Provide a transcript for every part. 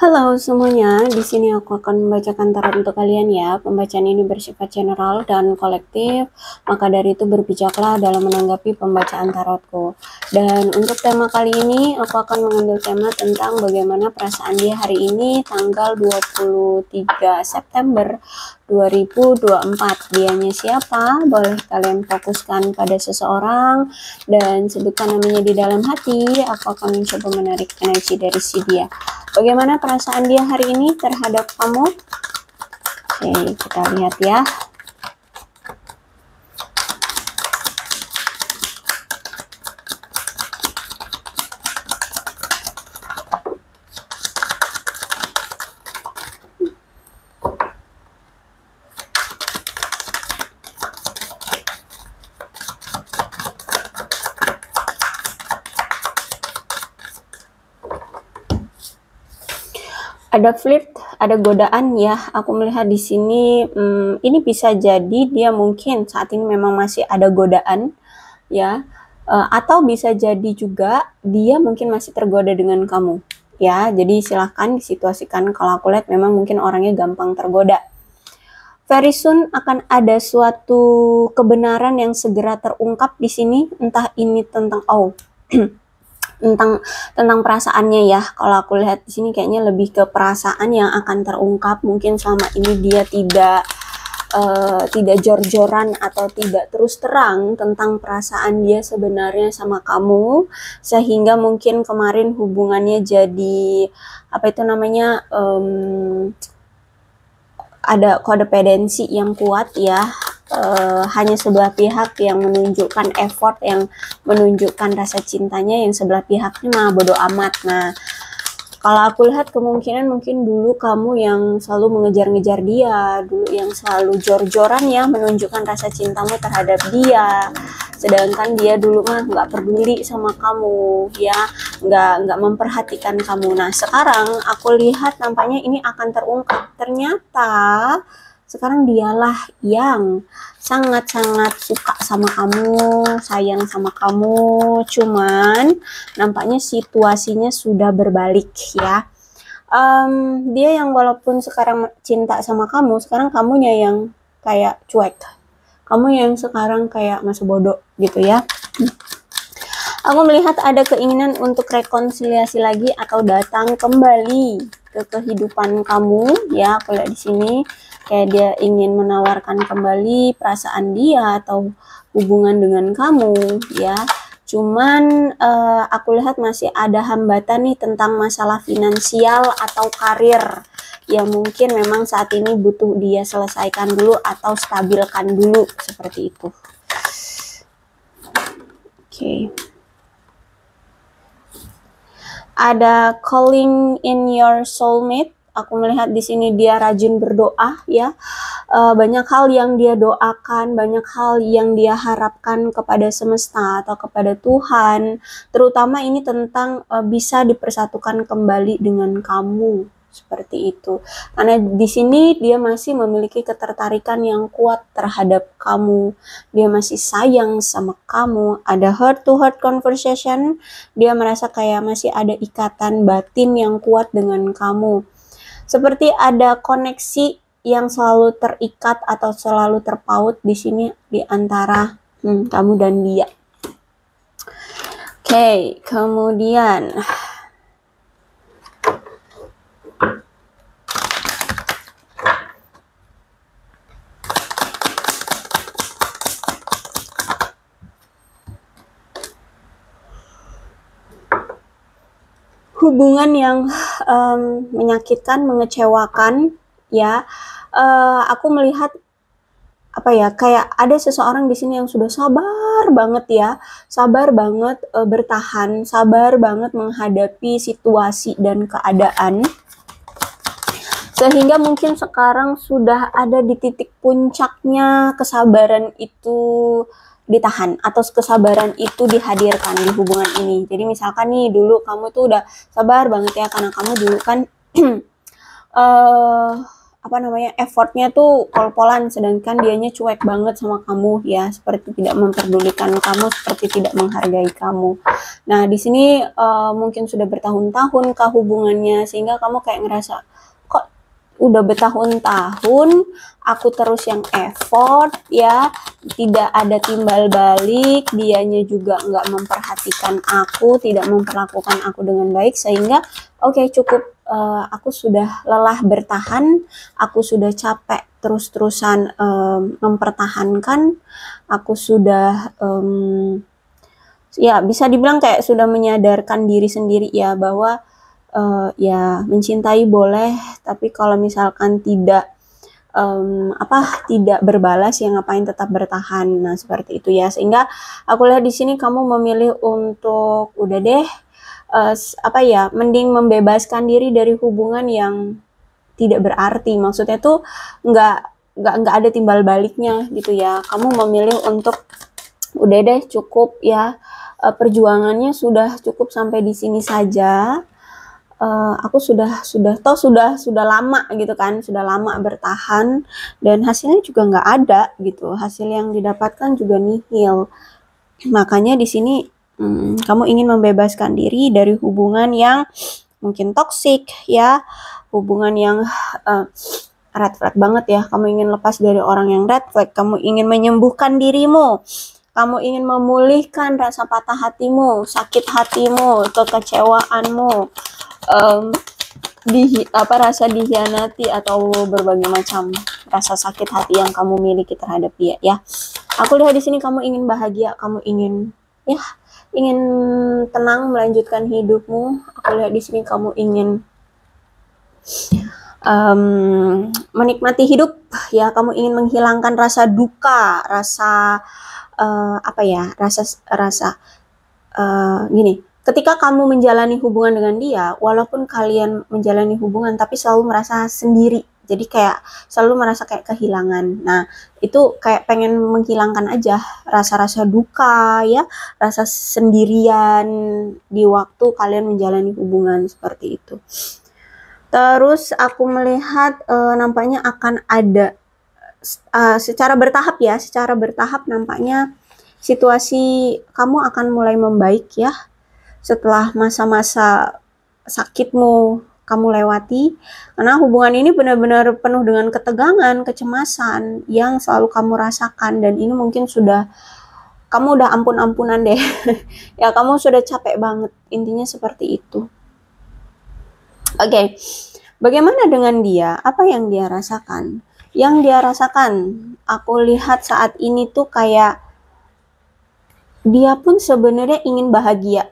Halo semuanya, di sini aku akan membacakan tarot untuk kalian ya. Pembacaan ini bersifat general dan kolektif, maka dari itu berbijaklah dalam menanggapi pembacaan tarotku. Dan untuk tema kali ini, aku akan mengambil tema tentang bagaimana perasaan dia hari ini, tanggal 23 September 2024. Dianya siapa? Boleh kalian fokuskan pada seseorang dan sebutkan namanya di dalam hati. Aku akan mencoba menarik energi dari si dia. Bagaimana perasaan dia hari ini terhadap kamu? Oke, kita lihat ya. Ada flirt, ada godaan ya. Aku melihat di sini, ini bisa jadi dia mungkin saat ini memang masih ada godaan ya, atau bisa jadi juga dia mungkin masih tergoda dengan kamu ya. Jadi silahkan disituasikan. Kalau aku lihat memang mungkin orangnya gampang tergoda. Very soon akan ada suatu kebenaran yang segera terungkap di sini, entah ini tentang tentang perasaannya ya. Kalau aku lihat di sini kayaknya lebih ke perasaan yang akan terungkap. Mungkin selama ini dia tidak jor-joran atau tidak terus terang tentang perasaan dia sebenarnya sama kamu, sehingga mungkin kemarin hubungannya jadi apa itu namanya, ada kodependensi yang kuat ya. Hanya sebelah pihak yang menunjukkan effort, yang menunjukkan rasa cintanya, yang sebelah pihaknya mah bodo amat. Nah, kalau aku lihat kemungkinan mungkin dulu kamu yang selalu mengejar-ngejar dia, dulu yang selalu jor-joran ya menunjukkan rasa cintamu terhadap dia, sedangkan dia dulu mah nggak peduli sama kamu ya, nggak memperhatikan kamu. Nah, sekarang aku lihat nampaknya ini akan terungkap. Ternyata sekarang dialah yang sangat-sangat suka sama kamu, sayang sama kamu, cuman nampaknya situasinya sudah berbalik ya. Dia yang walaupun sekarang cinta sama kamu, sekarang kamunya yang kayak cuek, kamu yang sekarang kayak masih bodoh gitu ya. Aku melihat ada keinginan untuk rekonsiliasi lagi atau datang kembali ke kehidupan kamu ya. Aku lihat di sini kayak dia ingin menawarkan kembali perasaan dia atau hubungan dengan kamu ya. Cuman aku lihat masih ada hambatan nih tentang masalah finansial atau karir yang mungkin memang saat ini butuh dia selesaikan dulu atau stabilkan dulu seperti itu. Oke. Ada calling in your soulmate. Aku melihat di sini dia rajin berdoa ya. Banyak hal yang dia doakan, banyak hal yang dia harapkan kepada semesta atau kepada Tuhan. Terutama ini tentang bisa dipersatukan kembali dengan kamu. Seperti itu. Karena di sini dia masih memiliki ketertarikan yang kuat terhadap kamu. Dia masih sayang sama kamu. Ada heart to heart conversation. Dia merasa kayak masih ada ikatan batin yang kuat dengan kamu. Seperti ada koneksi yang selalu terikat atau selalu terpaut di sini di antara kamu dan dia. Oke, kemudian hubungan yang menyakitkan, mengecewakan ya. Aku melihat apa ya, kayak ada seseorang di sini yang sudah sabar banget ya, sabar banget bertahan, sabar banget menghadapi situasi dan keadaan, sehingga mungkin sekarang sudah ada di titik puncaknya kesabaran itu ditahan atau kesabaran itu dihadirkan di hubungan ini. Jadi misalkan nih dulu kamu tuh udah sabar banget ya karena kamu dulu kan apa namanya, effortnya tuh pol-polan, sedangkan dianya cuek banget sama kamu ya, seperti tidak memperdulikan kamu, seperti tidak menghargai kamu. Nah di sini mungkin sudah bertahun-tahun kah hubungannya, sehingga kamu kayak ngerasa kok udah bertahun-tahun aku terus yang effort ya, tidak ada timbal balik, dianya juga nggak memperhatikan aku, tidak memperlakukan aku dengan baik, sehingga oke, cukup, aku sudah lelah bertahan, aku sudah capek terus-terusan mempertahankan, aku sudah ya bisa dibilang kayak sudah menyadarkan diri sendiri ya, bahwa ya mencintai boleh, tapi kalau misalkan tidak berbalas ya ngapain tetap bertahan. Nah seperti itu ya, sehingga aku lihat di sini kamu memilih untuk udah deh, mending membebaskan diri dari hubungan yang tidak berarti. Maksudnya tuh nggak ada timbal baliknya gitu ya. Kamu memilih untuk udah deh cukup ya, perjuangannya sudah cukup sampai di sini saja. Aku sudah lama gitu kan, sudah lama bertahan dan hasilnya juga nggak ada gitu, hasil yang didapatkan juga nihil. Makanya di sini kamu ingin membebaskan diri dari hubungan yang mungkin toksik ya, hubungan yang red flag banget ya. Kamu ingin lepas dari orang yang red flag, kamu ingin menyembuhkan dirimu, kamu ingin memulihkan rasa patah hatimu, sakit hatimu, kekecewaanmu, rasa dikhianati atau berbagai macam rasa sakit hati yang kamu miliki terhadap dia ya. Aku lihat di sini kamu ingin bahagia, kamu ingin tenang melanjutkan hidupmu. Aku lihat di sini kamu ingin menikmati hidup ya, kamu ingin menghilangkan rasa duka, rasa gini. Ketika kamu menjalani hubungan dengan dia, walaupun kalian menjalani hubungan tapi selalu merasa sendiri. Jadi kayak selalu merasa kayak kehilangan. Nah, itu kayak pengen menghilangkan aja rasa-rasa duka ya, rasa sendirian di waktu kalian menjalani hubungan seperti itu. Terus aku melihat nampaknya akan ada secara bertahap nampaknya situasi kamu akan mulai membaik ya. Setelah masa-masa sakitmu kamu lewati, karena hubungan ini benar-benar penuh dengan ketegangan, kecemasan yang selalu kamu rasakan, dan ini mungkin kamu udah ampun-ampunan deh ya, kamu sudah capek banget, intinya seperti itu. Oke, bagaimana dengan dia? Apa yang dia rasakan? Yang dia rasakan, aku lihat saat ini tuh kayak dia pun sebenarnya ingin bahagia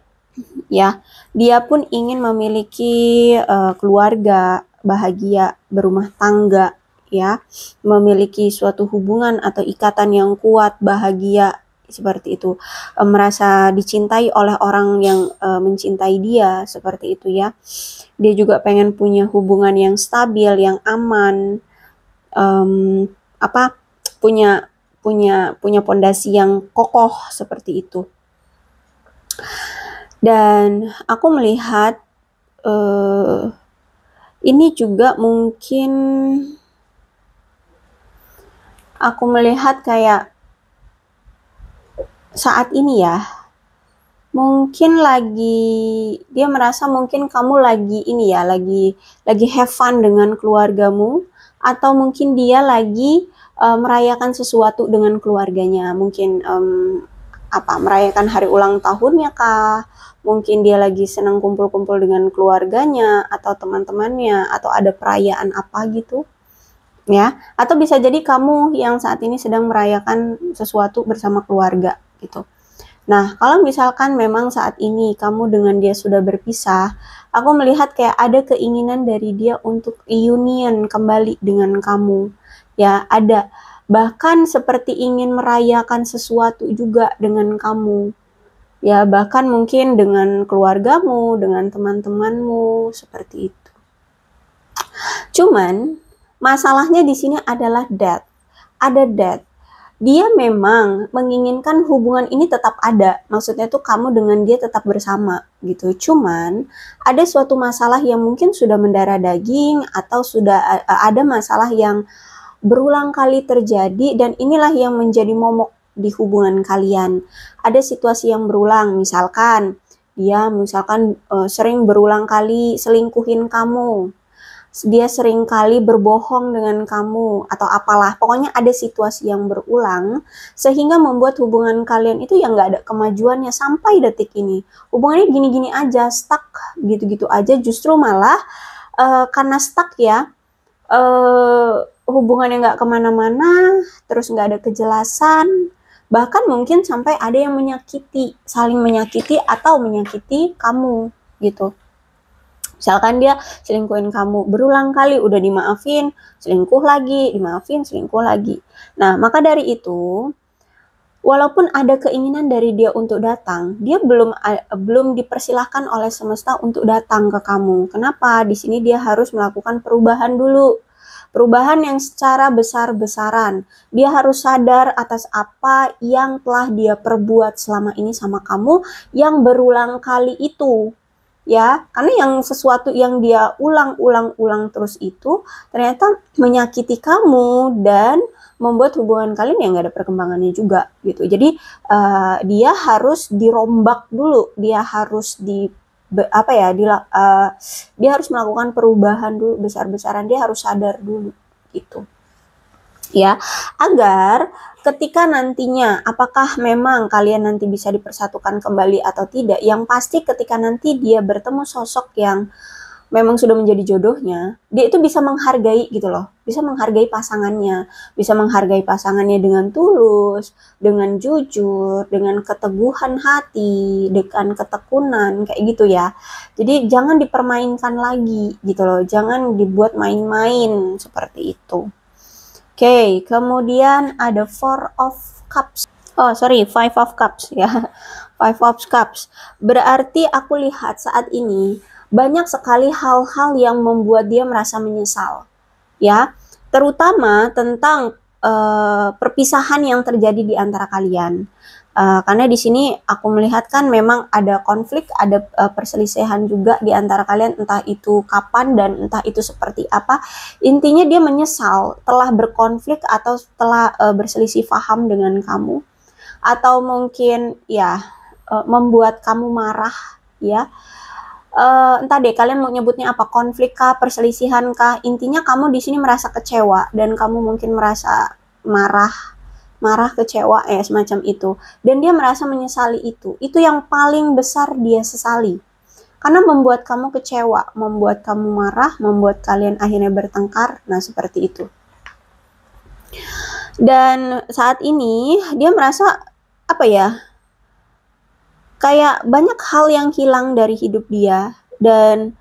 ya, dia pun ingin memiliki keluarga, bahagia, berumah tangga ya, memiliki suatu hubungan atau ikatan yang kuat, bahagia seperti itu, merasa dicintai oleh orang yang mencintai dia seperti itu ya. Dia juga pengen punya hubungan yang stabil, yang aman, punya pondasi yang kokoh seperti itu. Dan aku melihat ini juga mungkin aku melihat kayak saat ini ya, mungkin dia merasa mungkin kamu lagi have fun dengan keluargamu, atau mungkin dia lagi merayakan sesuatu dengan keluarganya, mungkin merayakan hari ulang tahunnya kah, mungkin dia lagi senang kumpul-kumpul dengan keluarganya atau teman-temannya, atau ada perayaan apa gitu ya, atau bisa jadi kamu yang saat ini sedang merayakan sesuatu bersama keluarga gitu. Nah, kalau misalkan memang saat ini kamu dengan dia sudah berpisah, aku melihat kayak ada keinginan dari dia untuk reunion kembali dengan kamu ya, ada bahkan seperti ingin merayakan sesuatu juga dengan kamu ya, bahkan mungkin dengan keluargamu, dengan teman-temanmu seperti itu. Cuman masalahnya di sini adalah ada death. dia memang menginginkan hubungan ini tetap ada. Maksudnya tuh kamu dengan dia tetap bersama gitu. Cuman ada suatu masalah yang mungkin sudah mendarah daging atau sudah ada masalah yang berulang kali terjadi dan inilah yang menjadi momok di hubungan kalian. Ada situasi yang berulang, misalkan dia sering berulang kali selingkuhin kamu, dia sering kali berbohong dengan kamu atau apalah, pokoknya ada situasi yang berulang sehingga membuat hubungan kalian itu yang nggak ada kemajuannya sampai detik ini. Hubungannya gini-gini aja, stuck gitu-gitu aja, justru malah karena stuck ya, hubungannya nggak kemana-mana, terus nggak ada kejelasan, bahkan mungkin sampai ada yang menyakiti, saling menyakiti atau menyakiti kamu gitu. Misalkan dia selingkuhin kamu berulang kali, udah dimaafin, selingkuh lagi, dimaafin, selingkuh lagi. Nah, maka dari itu, walaupun ada keinginan dari dia untuk datang, dia belum dipersilahkan oleh semesta untuk datang ke kamu. Kenapa? Di sini dia harus melakukan perubahan dulu. Perubahan yang secara besar-besaran. Dia harus sadar atas apa yang telah dia perbuat selama ini sama kamu yang berulang kali itu. Ya, karena yang sesuatu yang dia ulang-ulang terus itu ternyata menyakiti kamu dan membuat hubungan kalian yang nggak ada perkembangannya juga gitu. Jadi dia harus dirombak dulu, dia harus dia harus melakukan perubahan dulu besar-besaran, dia harus sadar dulu gitu. Ya, agar ketika nantinya apakah memang kalian nanti bisa dipersatukan kembali atau tidak, yang pasti ketika nanti dia bertemu sosok yang memang sudah menjadi jodohnya, dia itu bisa menghargai gitu loh, bisa menghargai pasangannya dengan tulus, dengan jujur, dengan keteguhan hati, dengan ketekunan, kayak gitu ya. Jadi jangan dipermainkan lagi gitu loh, jangan dibuat main-main seperti itu. Oke, kemudian ada Four of Cups. Oh, sorry, Five of Cups ya. Five of Cups. Berarti aku lihat saat ini banyak sekali hal-hal yang membuat dia merasa menyesal. Ya, terutama tentang perpisahan yang terjadi di antara kalian. Karena di sini aku melihat kan memang ada konflik, ada perselisihan juga di antara kalian, entah itu kapan dan entah itu seperti apa. Intinya dia menyesal telah berkonflik atau telah berselisih paham dengan kamu, atau mungkin ya membuat kamu marah ya. Entah deh kalian mau nyebutnya apa, konflik kah, perselisihan kah, intinya kamu di sini merasa kecewa dan kamu mungkin merasa marah, kecewa ya, semacam itu. Dan dia merasa menyesali itu. Itu yang paling besar dia sesali. Karena membuat kamu kecewa, membuat kamu marah, membuat kalian akhirnya bertengkar. Nah, seperti itu. Dan saat ini dia merasa apa ya? Kayak banyak hal yang hilang dari hidup dia, dan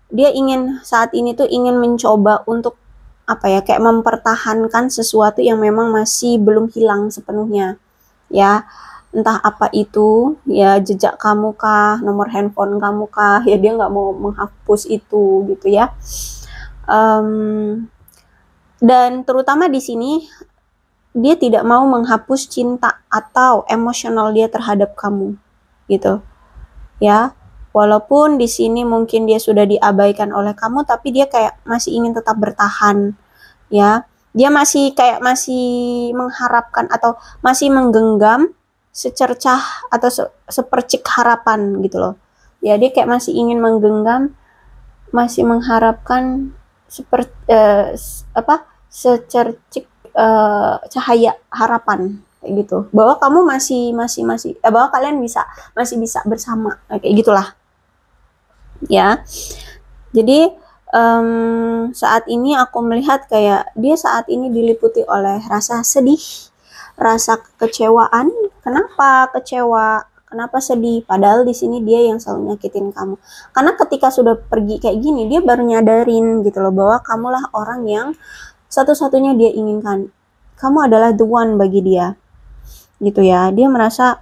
dia saat ini tuh ingin mencoba untuk apa ya, kayak mempertahankan sesuatu yang memang masih belum hilang sepenuhnya ya, entah apa itu ya, jejak kamu kah, nomor handphone kamu kah ya, dia nggak mau menghapus itu gitu ya. Dan terutama di sini dia tidak mau menghapus cinta atau emosional dia terhadap kamu gitu ya. Walaupun di sini mungkin dia sudah diabaikan oleh kamu, tapi dia kayak masih ingin tetap bertahan ya. Dia masih mengharapkan atau masih menggenggam secercah atau sepercik harapan gitu loh. Ya, dia kayak masih ingin menggenggam, masih mengharapkan secercik cahaya harapan kayak gitu. Bahwa kamu bahwa kalian masih bisa bersama kayak gitulah. Ya, jadi saat ini aku melihat kayak dia saat ini diliputi oleh rasa sedih, rasa kekecewaan. Kenapa kecewa? Kenapa sedih? Padahal di sini dia yang selalu nyakitin kamu. Karena ketika sudah pergi kayak gini, dia baru nyadarin gitu loh bahwa kamulah orang yang satu-satunya dia inginkan. Kamu adalah the one bagi dia, gitu ya. Dia merasa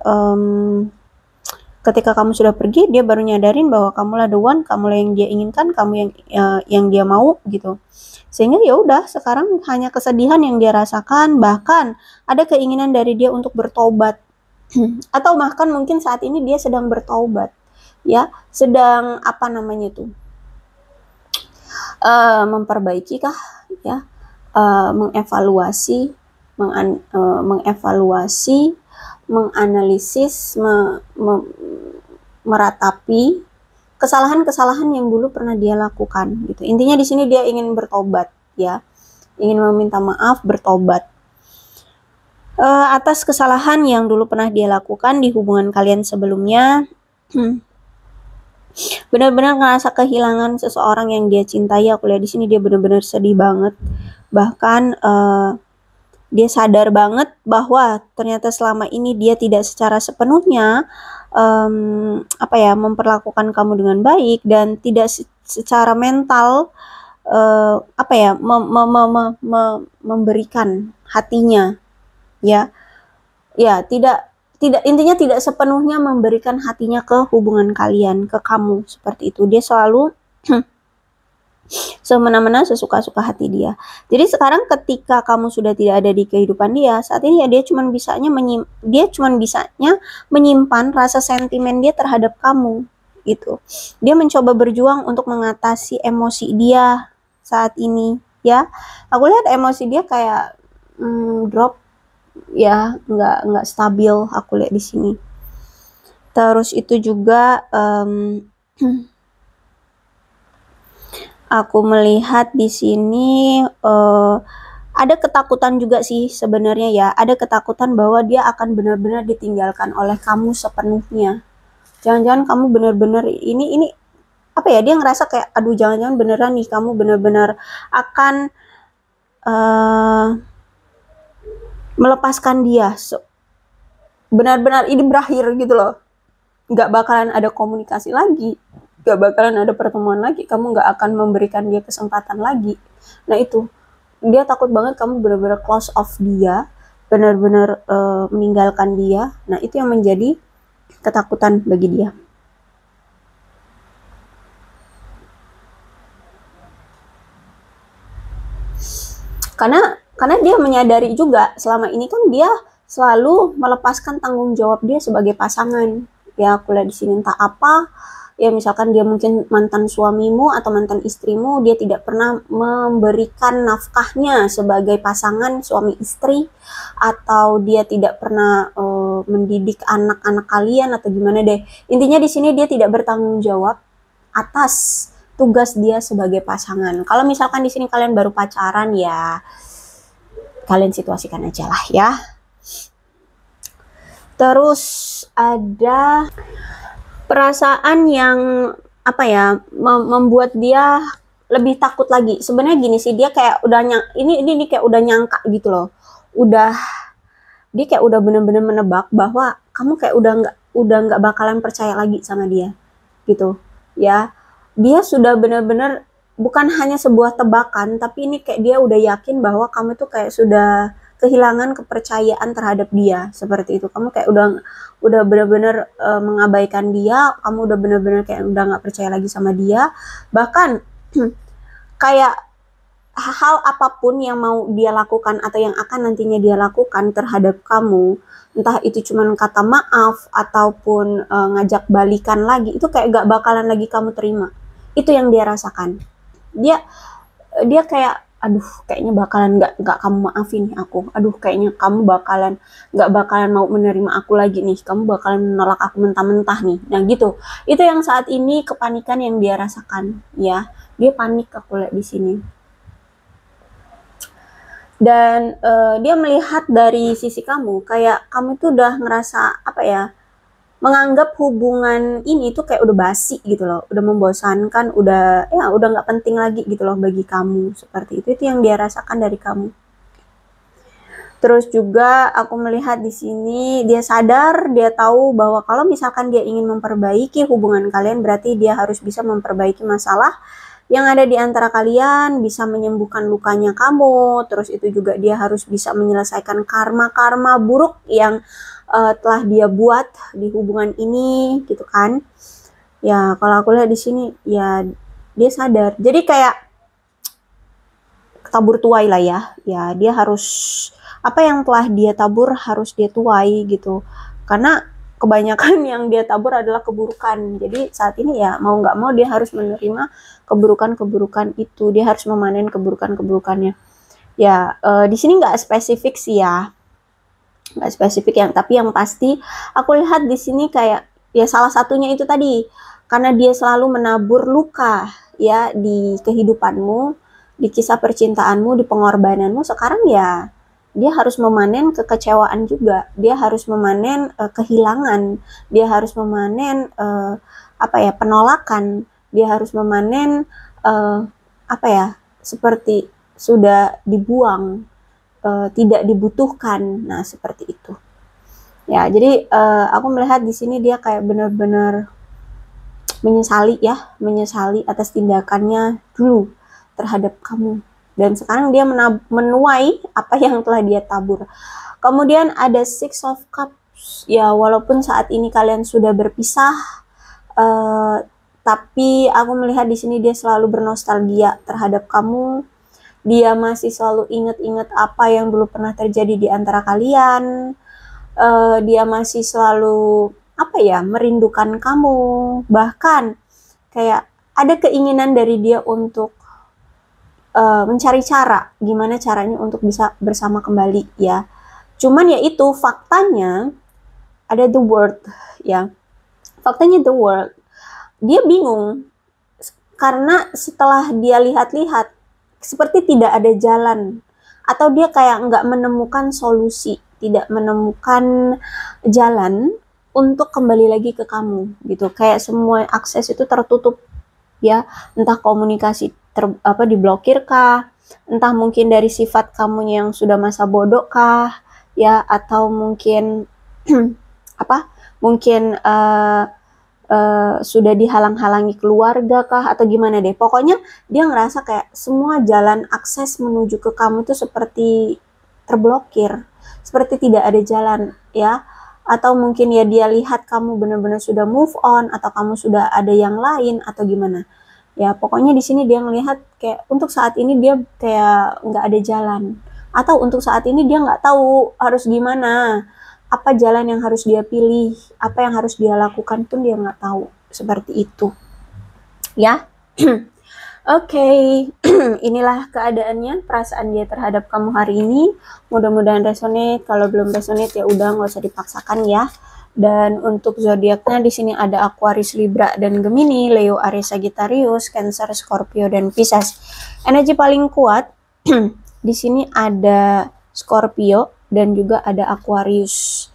Ketika kamu sudah pergi, dia baru nyadarin bahwa kamulah the one, kamulah yang dia inginkan, kamu yang dia mau gitu. Sehingga ya udah, sekarang hanya kesedihan yang dia rasakan, bahkan ada keinginan dari dia untuk bertobat. Atau bahkan mungkin saat ini dia sedang bertobat, ya, sedang apa namanya itu, memperbaiki kah, ya, mengevaluasi, menganalisis, meratapi kesalahan-kesalahan yang dulu pernah dia lakukan gitu. Intinya di sini dia ingin bertobat, ya, ingin meminta maaf, bertobat atas kesalahan yang dulu pernah dia lakukan di hubungan kalian sebelumnya. Benar-benar ngerasa kehilangan seseorang yang dia cintai. Aku lihat di sini dia benar-benar sedih banget. Bahkan dia sadar banget bahwa ternyata selama ini dia tidak secara sepenuhnya memperlakukan kamu dengan baik, dan tidak secara mental memberikan hatinya, ya intinya tidak sepenuhnya memberikan hatinya ke hubungan kalian, ke kamu, seperti itu. Dia selalu semena-mena, sesuka-suka hati dia. Jadi sekarang ketika kamu sudah tidak ada di kehidupan dia, saat ini ya dia cuma bisanya menyimpan rasa sentimen dia terhadap kamu gitu. Dia mencoba berjuang untuk mengatasi emosi dia saat ini, ya. Aku lihat emosi dia kayak drop, ya, nggak stabil, aku lihat di sini. Terus itu juga aku melihat di sini ada ketakutan juga sih sebenarnya, ya. Ada ketakutan bahwa dia akan benar-benar ditinggalkan oleh kamu sepenuhnya. Jangan-jangan kamu benar-benar ini apa ya, dia ngerasa kayak aduh, jangan-jangan beneran nih kamu benar-benar akan melepaskan dia, benar-benar ini berakhir gitu loh. Nggak bakalan ada komunikasi lagi, nggak bakalan ada pertemuan lagi, kamu nggak akan memberikan dia kesempatan lagi. Nah itu, dia takut banget kamu benar-benar close off dia, benar-benar meninggalkan dia. Nah itu yang menjadi ketakutan bagi dia. Karena dia menyadari juga selama ini kan dia selalu melepaskan tanggung jawab dia sebagai pasangan. Ya, aku lihat di sini entah apa, ya misalkan dia mungkin mantan suamimu atau mantan istrimu, dia tidak pernah memberikan nafkahnya sebagai pasangan suami istri, atau dia tidak pernah mendidik anak-anak kalian atau gimana deh. Intinya di sini dia tidak bertanggung jawab atas tugas dia sebagai pasangan. Kalau misalkan di sini kalian baru pacaran, ya kalian situasikan aja lah, ya. Terus ada perasaan yang membuat dia lebih takut lagi. Sebenarnya gini sih, dia kayak udah ini kayak udah nyangka gitu loh. Dia kayak udah bener-bener menebak bahwa kamu kayak udah nggak bakalan percaya lagi sama dia gitu, ya. Dia sudah bener-bener bukan hanya sebuah tebakan, tapi ini kayak dia udah yakin bahwa kamu tuh kayak sudah kehilangan kepercayaan terhadap dia, seperti itu. Kamu kayak udah benar-benar mengabaikan dia, kamu udah benar-benar kayak udah nggak percaya lagi sama dia. Bahkan kayak hal apapun yang mau dia lakukan atau yang akan nantinya dia lakukan terhadap kamu, entah itu cuman kata maaf ataupun ngajak balikan lagi, itu kayak gak bakalan lagi kamu terima. Itu yang dia rasakan. Dia kayak aduh, kayaknya bakalan nggak kamu maafin aku. Aduh, kayaknya kamu nggak bakalan mau menerima aku lagi nih. Kamu bakalan menolak aku mentah-mentah nih. Nah gitu. Itu yang saat ini kepanikan yang dia rasakan, ya. Dia panik, aku lihat di sini. Dan dia melihat dari sisi kamu, kayak kamu tuh udah ngerasa menganggap hubungan ini tuh kayak udah basi gitu loh, udah membosankan, udah nggak penting lagi gitu loh bagi kamu, seperti itu yang dia rasakan dari kamu. Terus juga aku melihat di sini dia sadar, dia tahu bahwa kalau misalkan dia ingin memperbaiki hubungan kalian, berarti dia harus bisa memperbaiki masalah yang ada di antara kalian, bisa menyembuhkan lukanya kamu. Terus itu juga dia harus bisa menyelesaikan karma-karma buruk yang telah dia buat di hubungan ini gitu kan. Ya kalau aku lihat di sini ya dia sadar. Jadi kayak tabur tuai lah ya. Ya dia harus apa yang telah dia tabur harus dia tuai gitu. Karena kebanyakan yang dia tabur adalah keburukan. Jadi saat ini ya mau nggak mau dia harus menerima keburukan-keburukan itu. Dia harus memanen keburukan-keburukannya. Ya di sini nggak spesifik sih ya, nggak spesifik yang, tapi yang pasti aku lihat di sini kayak ya salah satunya itu tadi, karena dia selalu menabur luka ya di kehidupanmu, di kisah percintaanmu, di pengorbananmu. Sekarang ya dia harus memanen kekecewaan juga, dia harus memanen kehilangan, dia harus memanen apa ya, penolakan, dia harus memanen apa ya, seperti sudah dibuang, tidak dibutuhkan. Nah seperti itu ya. Jadi aku melihat di sini dia kayak benar-benar menyesali ya, menyesali atas tindakannya dulu terhadap kamu, dan sekarang dia menuai apa yang telah dia tabur. Kemudian ada Six of Cups ya, walaupun saat ini kalian sudah berpisah, tapi aku melihat di sini dia selalu bernostalgia terhadap kamu. Dia masih selalu ingat-ingat apa yang dulu pernah terjadi di antara kalian. Dia masih selalu apa ya, merindukan kamu. Bahkan kayak ada keinginan dari dia untuk mencari cara, gimana caranya untuk bisa bersama kembali ya. Cuman ya itu faktanya ada the world ya. Faktanya the world. Dia bingung karena setelah dia lihat-lihat seperti tidak ada jalan, atau dia kayak nggak menemukan solusi, tidak menemukan jalan untuk kembali lagi ke kamu gitu. Kayak semua akses itu tertutup ya, entah komunikasi diblokir kah, entah mungkin dari sifat kamunya yang sudah masa bodoh kah ya, atau mungkin apa, mungkin sudah dihalang-halangi keluarga kah, atau gimana deh. Pokoknya dia ngerasa kayak semua jalan akses menuju ke kamu itu seperti terblokir, seperti tidak ada jalan ya. Atau mungkin ya dia lihat kamu benar-benar sudah move on, atau kamu sudah ada yang lain, atau gimana ya. Pokoknya di sini dia melihat kayak untuk saat ini dia kayak nggak ada jalan, atau untuk saat ini dia nggak tahu harus gimana, apa jalan yang harus dia pilih, apa yang harus dia lakukan pun dia nggak tahu. Seperti itu ya. Oke, inilah keadaannya, perasaan dia terhadap kamu hari ini. Mudah-mudahan resonate. Kalau belum resonate ya udah, nggak usah dipaksakan ya. Dan untuk zodiaknya di sini ada Aquarius, Libra, dan Gemini, Leo, Aries, Sagittarius, Cancer, Scorpio, dan Pisces. Energi paling kuat di sini ada Scorpio dan juga ada Aquarius.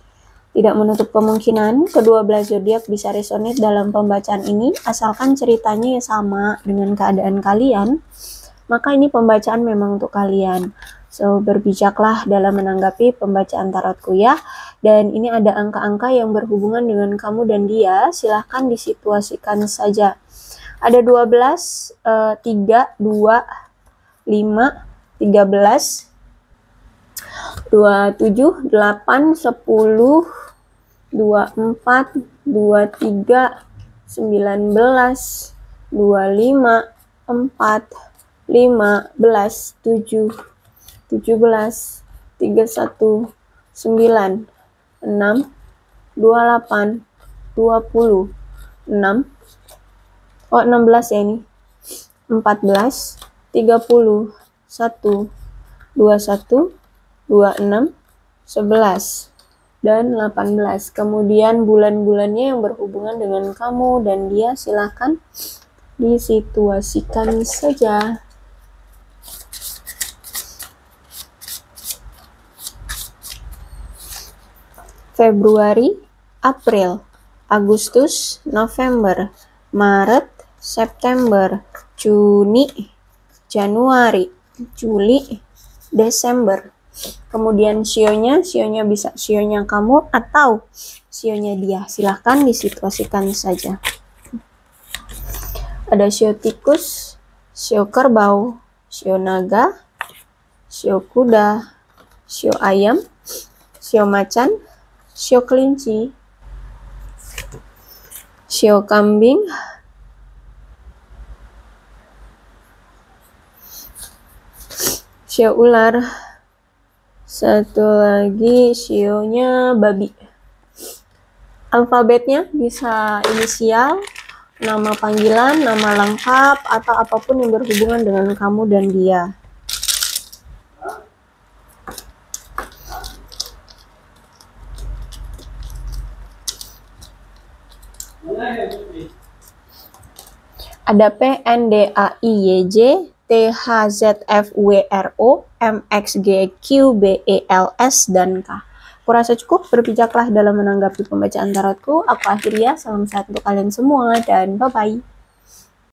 Tidak menutup kemungkinan kedua belah zodiak bisa resonate dalam pembacaan ini, asalkan ceritanya ya sama dengan keadaan kalian, maka ini pembacaan memang untuk kalian. So, berbijaklah dalam menanggapi pembacaan tarotku ya. Dan ini ada angka-angka yang berhubungan dengan kamu dan dia, silahkan disituasikan saja. Ada 12, 3, 2, 5, 13, 27, 8, 10, 24, 23, 19, 25, 4, 15, 7, 17, 31, 9, 6, 28, 20, 6, oh 16 ya ini, 14, 30, 1, 21, 26, 11, dan 18. Kemudian bulan-bulannya yang berhubungan dengan kamu dan dia, silahkan disituasikan saja. Februari, April, Agustus, November, Maret, September, Juni, Januari, Juli, Desember. Kemudian sionya bisa sionya kamu atau sionya dia, silahkan disituasikan saja. Ada sio tikus, sio kerbau, sio naga, sio kuda, sio ayam, sio macan, Shio kelinci, shio kambing, shio ular, satu lagi shionya babi. Alfabetnya bisa inisial, nama panggilan, nama lengkap, atau apapun yang berhubungan dengan kamu dan dia. Ada P, N, D, A, I, Y, J, T, H, Z, F, W, R, O, M, X, G, Q, B, E, L, S, dan K. Kurasa cukup, berpijaklah dalam menanggapi pembacaan tarotku. Aku akhiri ya, salam sehat untuk kalian semua, dan bye-bye.